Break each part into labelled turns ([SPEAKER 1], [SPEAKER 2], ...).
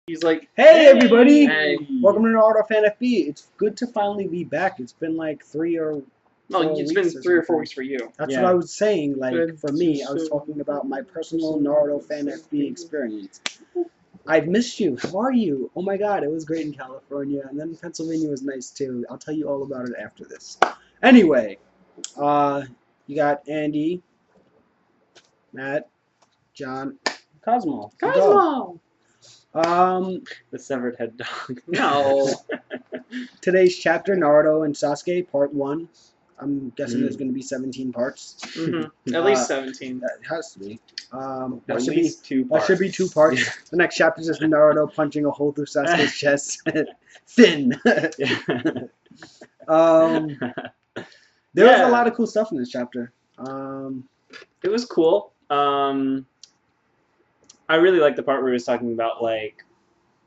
[SPEAKER 1] He's like,
[SPEAKER 2] Hey everybody!
[SPEAKER 1] Hey.
[SPEAKER 2] Welcome to Naruto Fan FB. It's good to finally be back. It's been like 3 or 4
[SPEAKER 1] No, it's been
[SPEAKER 2] weeks
[SPEAKER 1] 3 or 4
[SPEAKER 2] something.
[SPEAKER 1] weeks for you.
[SPEAKER 2] That's
[SPEAKER 1] Yeah.
[SPEAKER 2] what I was saying. Like,
[SPEAKER 1] Good
[SPEAKER 2] for me,
[SPEAKER 1] to
[SPEAKER 2] I was
[SPEAKER 1] see.
[SPEAKER 2] talking about my personal Naruto Fan FB experience. I've missed you. How are you? Oh my god, it was great in California. And then Pennsylvania was nice too. I'll tell you all about it after this. Anyway, you got Andy, Matt, John, Cosmo. the dog.
[SPEAKER 1] Cosmo! The severed head dog. No.
[SPEAKER 2] Today's chapter, Naruto and Sasuke, part 1. I'm guessing there's going to be 17 parts.
[SPEAKER 1] Mm-hmm. At least 17.
[SPEAKER 2] That has to be.
[SPEAKER 1] At least 2 parts.
[SPEAKER 2] That should be 2 parts. Yeah. The next chapter is just Naruto punching a hole through Sasuke's chest. Finn. There was a lot of cool stuff in this chapter.
[SPEAKER 1] It was cool. I really liked the part where he was talking about, like,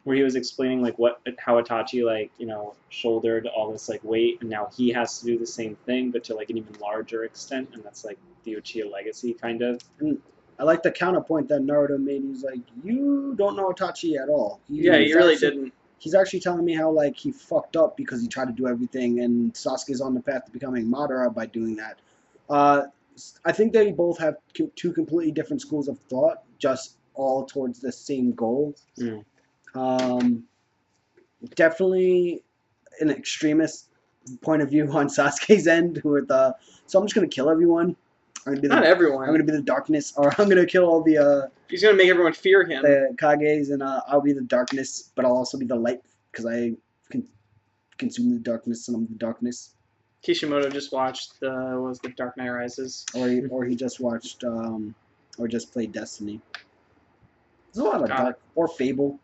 [SPEAKER 1] where he was explaining, like, how Itachi, like, you know, shouldered all this, like, weight, and now he has to do the same thing, but to, like, an even larger extent, and that's, like, the Uchiha legacy, kind of.
[SPEAKER 2] And I like the counterpoint that Naruto made. He's like, you don't know Itachi at all.
[SPEAKER 1] He really didn't.
[SPEAKER 2] He's actually telling me how, like, he fucked up because he tried to do everything, and Sasuke's on the path to becoming Madara by doing that. I think they both have 2 completely different schools of thought, just all towards the same goal. Definitely an extremist point of view on Sasuke's end, with so I'm just gonna kill everyone.
[SPEAKER 1] Not everyone.
[SPEAKER 2] I'm gonna be the darkness, or I'm gonna kill all the.
[SPEAKER 1] He's gonna make everyone fear him.
[SPEAKER 2] The Kages, and I'll be the darkness, but I'll also be the light because I can consume the darkness, and I'm the darkness.
[SPEAKER 1] Kishimoto just watched the Dark Knight Rises,
[SPEAKER 2] or he just watched or just played Destiny. There's a lot of dark, or Fable,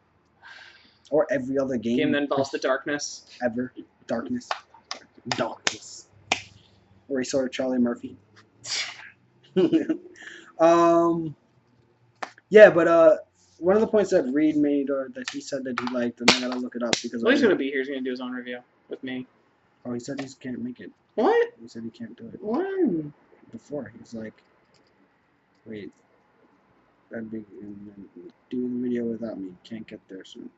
[SPEAKER 2] or every other game
[SPEAKER 1] that involves the darkness.
[SPEAKER 2] Ever darkness. Or he saw Charlie Murphy. Yeah, but one of the points that Reed made, or that he said that he liked, and I gotta look it up because.
[SPEAKER 1] Well, he's gonna be here. He's gonna do his own review with me.
[SPEAKER 2] Oh, he said he can't make it.
[SPEAKER 1] What?
[SPEAKER 2] He said he can't do it.
[SPEAKER 1] When?
[SPEAKER 2] Before he was like, wait, that'd be do the video without me. Can't get there soon.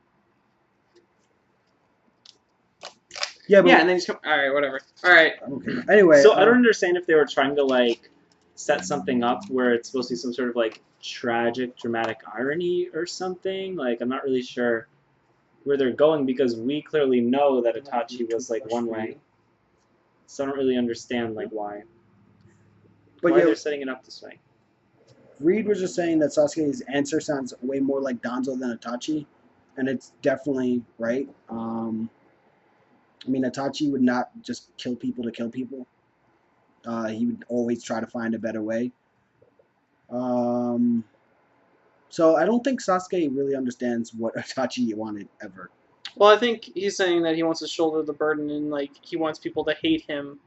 [SPEAKER 2] Yeah, but
[SPEAKER 1] and then he's come. All right, whatever. All right.
[SPEAKER 2] Okay. Anyway,
[SPEAKER 1] so I don't understand if they were trying to like set something up where it's supposed to be some sort of like tragic, dramatic irony or something. Like I'm not really sure where they're going because we clearly know that Itachi was like one way. So I don't really understand like why.
[SPEAKER 2] But
[SPEAKER 1] why they're setting it up this way.
[SPEAKER 2] Reed was just saying that Sasuke's answer sounds way more like Danzo than Itachi, and it's definitely right. I mean, Itachi would not just kill people to kill people. He would always try to find a better way. So I don't think Sasuke really understands what Itachi wanted ever.
[SPEAKER 1] Well, I think he's saying that he wants to shoulder the burden and like he wants people to hate him,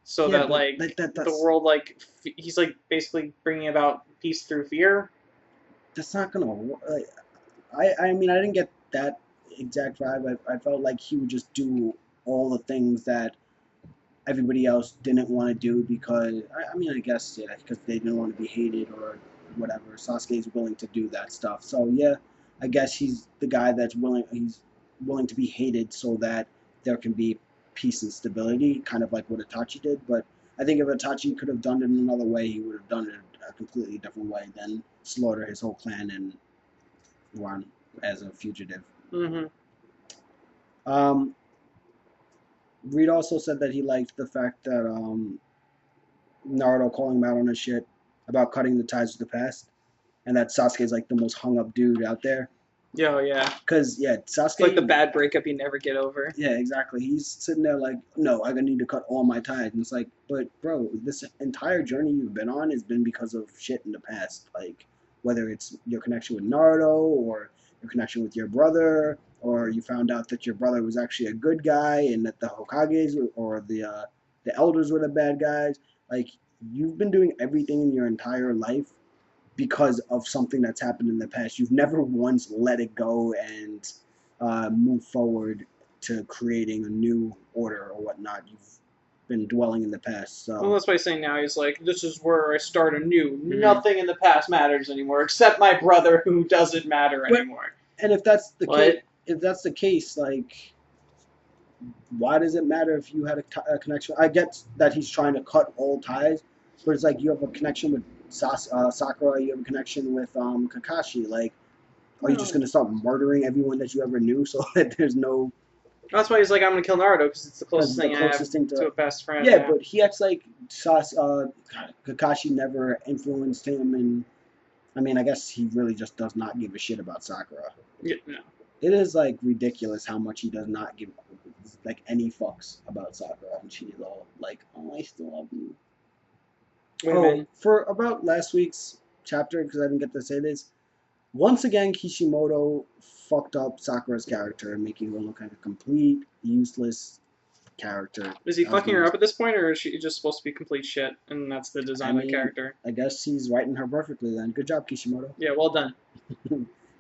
[SPEAKER 1] so that like the world like he's like basically bringing about peace through fear.
[SPEAKER 2] That's not gonna work. I mean, I didn't get that exact vibe. I felt like he would just do all the things that everybody else didn't want to do because I mean, I guess yeah, because they didn't want to be hated or whatever. Sasuke's willing to do that stuff. So yeah, I guess he's the guy that's willing. He's willing to be hated so that there can be peace and stability, kind of like what Itachi did. But I think if Itachi could have done it another way, he would have done it a completely different way than slaughter his whole clan and run as a fugitive. Reed also said that he liked the fact that Naruto calling him out on his shit about cutting the ties with the past, and that Sasuke's like the most hung up dude out there.
[SPEAKER 1] Yeah.
[SPEAKER 2] Because yeah, Sasuke.
[SPEAKER 1] It's like the bad breakup you never get over.
[SPEAKER 2] Yeah, exactly. He's sitting there like, no, I'm gonna need to cut all my ties, and it's like, but bro, this entire journey you've been on has been because of shit in the past, like whether it's your connection with Naruto or your connection with your brother, or you found out that your brother was actually a good guy and that the Hokages or the elders were the bad guys. Like, you've been doing everything in your entire life because of something that's happened in the past. You've never once let it go and move forward to creating a new order or whatnot. You've been dwelling in the past. So.
[SPEAKER 1] Well, that's why he's saying now he's like, this is where I start anew. Nothing in the past matters anymore except my brother who doesn't matter anymore.
[SPEAKER 2] And if that's the
[SPEAKER 1] What?
[SPEAKER 2] case, like, why does it matter if you had a connection? I get that he's trying to cut all ties, but it's like you have a connection with Sakura, you have a connection with Kakashi. Like, are you just
[SPEAKER 1] No.
[SPEAKER 2] gonna start murdering everyone that you ever knew so that there's no?
[SPEAKER 3] That's why he's like, I'm gonna kill Naruto because it's the
[SPEAKER 2] Because
[SPEAKER 3] closest
[SPEAKER 2] the
[SPEAKER 3] thing I have
[SPEAKER 2] closest thing
[SPEAKER 3] to a best friend.
[SPEAKER 2] yeah, but he acts like Kakashi never influenced him, and I mean, I guess he really just does not give a shit about Sakura.
[SPEAKER 3] Yeah, no.
[SPEAKER 2] It is like ridiculous how much he does not give like any fucks about Sakura, and she's all like, "Oh, I still love you."
[SPEAKER 3] Wait a minute.
[SPEAKER 2] For about last week's chapter, because I didn't get to say this, once again Kishimoto fucked up Sakura's character, making her look like a complete useless character.
[SPEAKER 3] Is he
[SPEAKER 2] as
[SPEAKER 3] fucking her
[SPEAKER 2] most-
[SPEAKER 3] up at this point, or is she just supposed to be complete shit, and that's the design of the character?
[SPEAKER 2] I guess he's writing her perfectly then. Good job, Kishimoto.
[SPEAKER 3] Yeah, well done.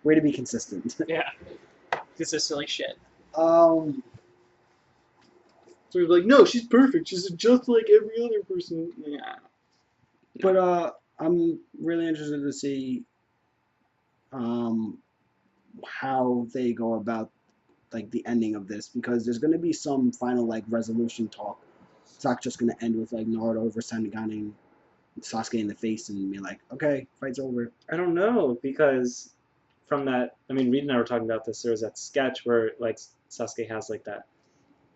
[SPEAKER 2] Way to be consistent.
[SPEAKER 3] Yeah. Consistently shit.
[SPEAKER 2] Um,
[SPEAKER 3] So he's like, no, she's perfect. She's just like every other person. Yeah.
[SPEAKER 2] but I'm really interested to see how they go about like the ending of this, because there's going to be some final like resolution talk. It's not just going to end with like Naruto versus Sasuke Sasuke in the face and be like, okay, fight's over.
[SPEAKER 1] I don't know, because from that, I mean, Reed and I were talking about this. There was that sketch where like Sasuke has like that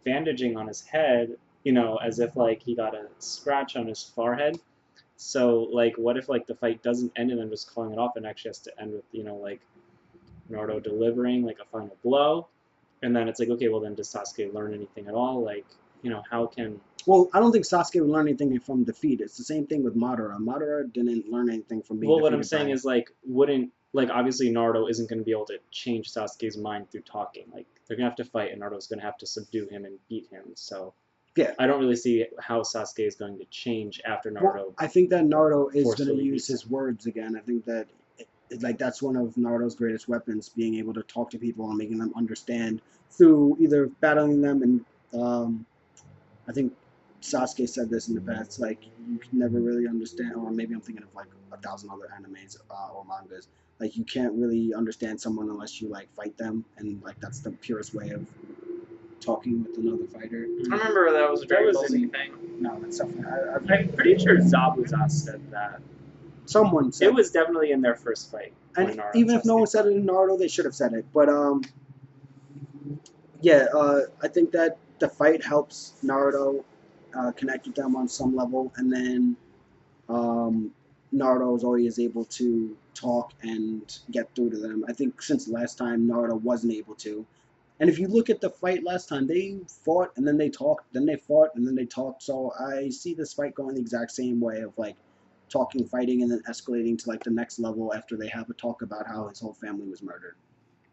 [SPEAKER 1] bandaging on his head, as if like he got a scratch on his forehead. So like, what if like the fight doesn't end and then just calling it off, and actually has to end with like Naruto delivering like a final blow, and then it's like, okay, well then does Sasuke learn anything at all? Like, how can?
[SPEAKER 2] Well, I don't think Sasuke would learn anything from defeat. It's the same thing with Madara. Madara didn't learn anything from being
[SPEAKER 1] Well, what
[SPEAKER 2] defeated
[SPEAKER 1] I'm saying
[SPEAKER 2] by
[SPEAKER 1] is like, wouldn't like obviously Naruto isn't going to be able to change Sasuke's mind through talking. Like they're gonna have to fight, and Naruto's gonna have to subdue him and beat him. So
[SPEAKER 2] Yeah.
[SPEAKER 1] I don't really see how Sasuke is going to change after Naruto.
[SPEAKER 2] Well, I think that Naruto is going to
[SPEAKER 1] forcefully
[SPEAKER 2] use
[SPEAKER 1] beats
[SPEAKER 2] his words again. I think that like that's one of Naruto's greatest weapons, being able to talk to people and making them understand through either battling them and I think Sasuke said this in the past, like you can never really understand, or maybe I'm thinking of like 1,000 other animes or mangas. Like you can't really understand someone unless you like fight them, and like that's the purest way of talking with another fighter.
[SPEAKER 3] I remember that was a Dragon
[SPEAKER 1] was
[SPEAKER 3] Ball Z
[SPEAKER 1] in-
[SPEAKER 3] thing.
[SPEAKER 2] No, that's definitely.
[SPEAKER 1] I'm pretty sure Zabuza said that.
[SPEAKER 2] Someone said
[SPEAKER 1] It was definitely in their first fight.
[SPEAKER 2] and
[SPEAKER 1] when Naruto
[SPEAKER 2] even if no
[SPEAKER 1] Sasuke
[SPEAKER 2] one said it in Naruto, they should have said it. But yeah, I think that the fight helps Naruto connect with them on some level, and then Naruto is always able to talk and get through to them. I think since last time Naruto wasn't able to. And if you look at the fight last time, they fought and then they talked, then they fought and then they talked. So I see this fight going the exact same way of like talking, fighting, and then escalating to like the next level after they have a talk about how his whole family was murdered.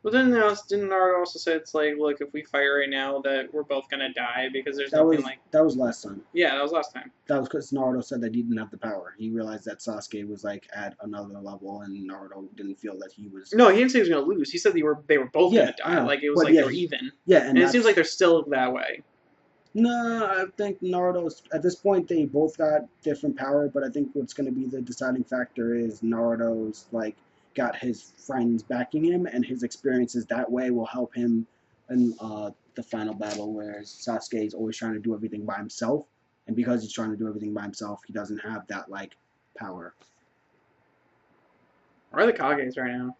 [SPEAKER 3] But then didn't Naruto also say it's like, look, if we fight right now, that we're both gonna die because there's
[SPEAKER 2] That
[SPEAKER 3] nothing
[SPEAKER 2] was
[SPEAKER 3] like.
[SPEAKER 2] that was last time.
[SPEAKER 3] Yeah, that was last time.
[SPEAKER 2] That was because Naruto said that he didn't have the power. He realized that Sasuke was like at another level, and Naruto didn't feel that he was.
[SPEAKER 3] No, he didn't say he was gonna lose. He said they were both
[SPEAKER 2] Yeah,
[SPEAKER 3] gonna die.
[SPEAKER 2] I know.
[SPEAKER 3] Like it was
[SPEAKER 2] But
[SPEAKER 3] like
[SPEAKER 2] yeah,
[SPEAKER 3] they were even.
[SPEAKER 2] Yeah,
[SPEAKER 3] And it seems like they're still that way.
[SPEAKER 2] No, I think Naruto's at this point they both got different power, but I think what's going to be the deciding factor is Naruto's like got his friends backing him, and his experiences that way will help him in the final battle, where Sasuke is always trying to do everything by himself, and because he's trying to do everything by himself, he doesn't have that like power.
[SPEAKER 3] Where are the Kages right now?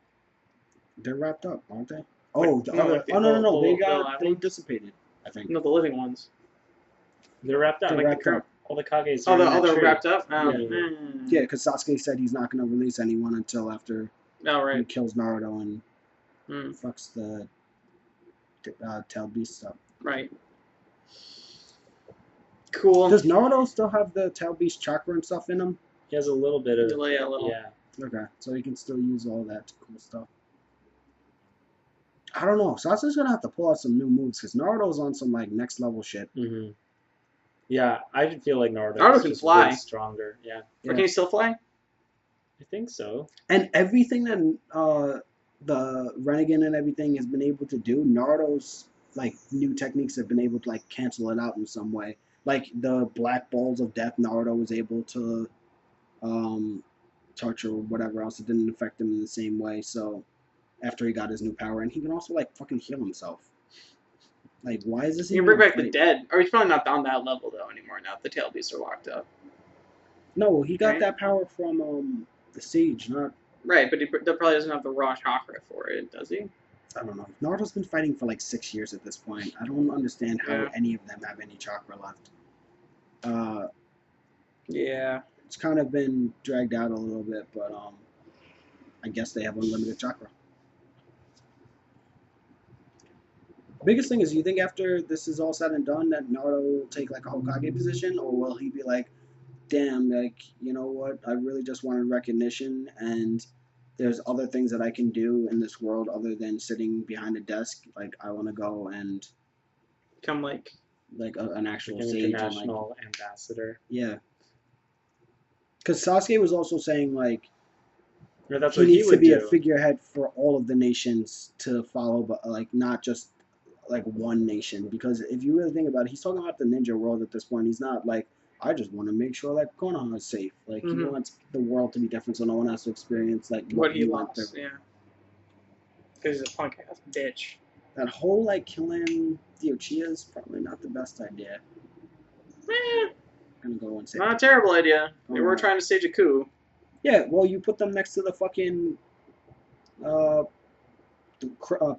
[SPEAKER 2] They're wrapped up, aren't they? Oh, the
[SPEAKER 3] no,
[SPEAKER 2] other.
[SPEAKER 3] like the-
[SPEAKER 2] Oh no, they
[SPEAKER 3] the
[SPEAKER 2] they
[SPEAKER 3] ones?
[SPEAKER 2] dissipated. I think.
[SPEAKER 3] No, the living ones.
[SPEAKER 1] They're wrapped up.
[SPEAKER 2] They're
[SPEAKER 1] Like
[SPEAKER 2] wrapped
[SPEAKER 1] the
[SPEAKER 2] up.
[SPEAKER 1] all the Kages.
[SPEAKER 3] Oh,
[SPEAKER 1] are in that
[SPEAKER 3] they're
[SPEAKER 1] tree.
[SPEAKER 3] wrapped up. Oh,
[SPEAKER 1] Yeah.
[SPEAKER 2] Yeah, because Sasuke said he's not going to release anyone until after
[SPEAKER 3] Oh,
[SPEAKER 2] he
[SPEAKER 3] right.
[SPEAKER 2] kills Naruto and
[SPEAKER 3] Mm,
[SPEAKER 2] fucks the tail beast up.
[SPEAKER 3] right. Cool.
[SPEAKER 2] Does Naruto still have the tail beast chakra and stuff in him?
[SPEAKER 1] He has a little bit of
[SPEAKER 3] Yeah, a little.
[SPEAKER 1] yeah.
[SPEAKER 2] Okay, so he can still use all that cool stuff. I don't know. Sasuke's gonna have to pull out some new moves because Naruto's on some like next level shit.
[SPEAKER 1] Mm-hmm. Yeah, I feel like Naruto
[SPEAKER 3] Naruto
[SPEAKER 1] is
[SPEAKER 3] can
[SPEAKER 1] just
[SPEAKER 3] fly.
[SPEAKER 1] way stronger. Yeah,
[SPEAKER 3] Or
[SPEAKER 2] Yeah.
[SPEAKER 3] can he still fly?
[SPEAKER 1] I think so.
[SPEAKER 2] And everything that the Renegade and everything has been able to do, Naruto's like new techniques have been able to like cancel it out in some way. Like the black balls of death, Naruto was able to touch or whatever else. It didn't affect him in the same way. So after he got his new power, and he can also like fucking heal himself. Like, why is this
[SPEAKER 3] You can
[SPEAKER 2] even
[SPEAKER 3] bring
[SPEAKER 2] a
[SPEAKER 3] back the
[SPEAKER 2] fight?
[SPEAKER 3] dead. Or he's probably not on that level though anymore. Now the tail beasts are locked up.
[SPEAKER 2] No, he got
[SPEAKER 3] Right?
[SPEAKER 2] that power from the Sage, not.
[SPEAKER 3] Right, but he probably doesn't have the raw chakra for it, does he?
[SPEAKER 2] I don't know. Naruto's been fighting for like 6 years at this point. I don't understand how
[SPEAKER 3] Yeah.
[SPEAKER 2] any of them have any chakra left.
[SPEAKER 3] Yeah.
[SPEAKER 2] It's kind of been dragged out a little bit, but I guess they have unlimited chakra. Biggest thing is, you think after this is all said and done that Naruto will take like a Hokage position, or will he be like, damn, like, you know what, I really just wanted recognition, and there's other things that I can do in this world other than sitting behind a desk. Like, I want to go and
[SPEAKER 3] Come like
[SPEAKER 2] an actual
[SPEAKER 1] An
[SPEAKER 2] sage and like,
[SPEAKER 1] international ambassador.
[SPEAKER 2] yeah. Because Sasuke was also saying like
[SPEAKER 1] Or that's
[SPEAKER 2] he
[SPEAKER 1] what he
[SPEAKER 2] needs to
[SPEAKER 1] would
[SPEAKER 2] be a
[SPEAKER 1] do.
[SPEAKER 2] figurehead for all of the nations to follow, but like not just like one nation. Because if you really think about it, he's talking about the ninja world at this point. He's not like, I just want to make sure that Konoha is safe. Like, he wants the world to be different, so no one has to experience like
[SPEAKER 3] what he
[SPEAKER 2] went
[SPEAKER 3] lost,
[SPEAKER 2] through.
[SPEAKER 3] yeah. Because he's a punk ass bitch.
[SPEAKER 2] That whole like killing the Uchiha is probably not the best idea.
[SPEAKER 3] Eh,
[SPEAKER 2] I'm gonna go and say
[SPEAKER 3] not a terrible idea. They
[SPEAKER 2] Oh,
[SPEAKER 3] were
[SPEAKER 2] no.
[SPEAKER 3] trying to stage a coup.
[SPEAKER 2] Yeah, well, you put them next to the fucking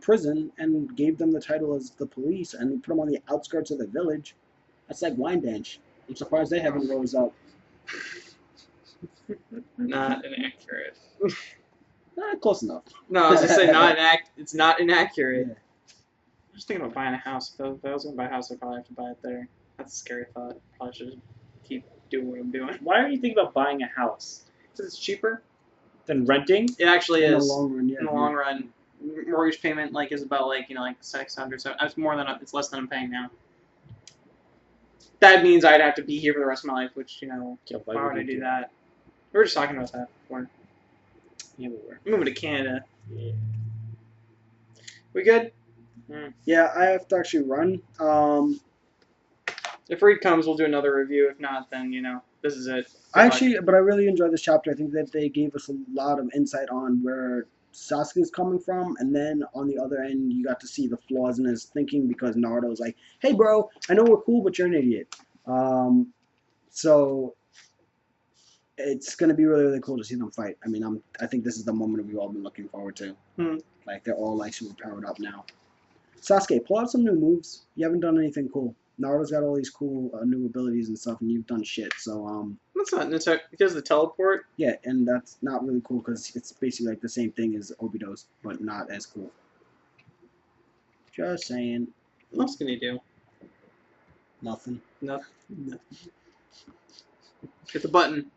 [SPEAKER 2] prison and gave them the title as the police, and you put them on the outskirts of the village. That's like wine dance. I'm surprised they haven't rose up.
[SPEAKER 3] Not inaccurate.
[SPEAKER 2] Close enough.
[SPEAKER 3] No, I was just saying it's not inaccurate.
[SPEAKER 2] Yeah.
[SPEAKER 3] I'm just thinking about buying a house. If I was gonna buy a house, I'd probably have to buy it there. That's a scary thought. Probably should just keep doing what I'm doing.
[SPEAKER 1] Why are you thinking about buying a house?
[SPEAKER 3] Because it's cheaper.
[SPEAKER 1] Than renting?
[SPEAKER 3] It actually
[SPEAKER 2] In
[SPEAKER 3] is.
[SPEAKER 2] the long run, yeah.
[SPEAKER 3] In the long run, mortgage payment like is about like like 600. So it's more than it's less than I'm paying now. That means I'd have to be here for the rest of my life, which
[SPEAKER 1] Yeah,
[SPEAKER 3] why would I do that? We were just talking about that before.
[SPEAKER 1] Yeah, we were.
[SPEAKER 3] I'm moving to Canada.
[SPEAKER 1] Yeah.
[SPEAKER 3] We good?
[SPEAKER 2] Yeah, I have to actually run.
[SPEAKER 3] If Reed comes, we'll do another review. If not, then this is it.
[SPEAKER 2] But I really enjoyed this chapter. I think that they gave us a lot of insight on where Sasuke is coming from, and then on the other end, you got to see the flaws in his thinking because Naruto's like, "Hey, bro, I know we're cool, but you're an idiot." So it's gonna be really, really cool to see them fight. I mean, I think this is the moment we've all been looking forward to. Like, they're all like super powered up now. Sasuke, pull out some new moves. You haven't done anything cool. Naruto's got all these cool new abilities and stuff, and you've done shit. So
[SPEAKER 3] That's not because the teleport.
[SPEAKER 2] yeah, and that's not really cool because it's basically like the same thing as Obito's, but not as cool. Just saying.
[SPEAKER 3] What else can you do?
[SPEAKER 2] Nothing.
[SPEAKER 3] Nothing. Hit the button.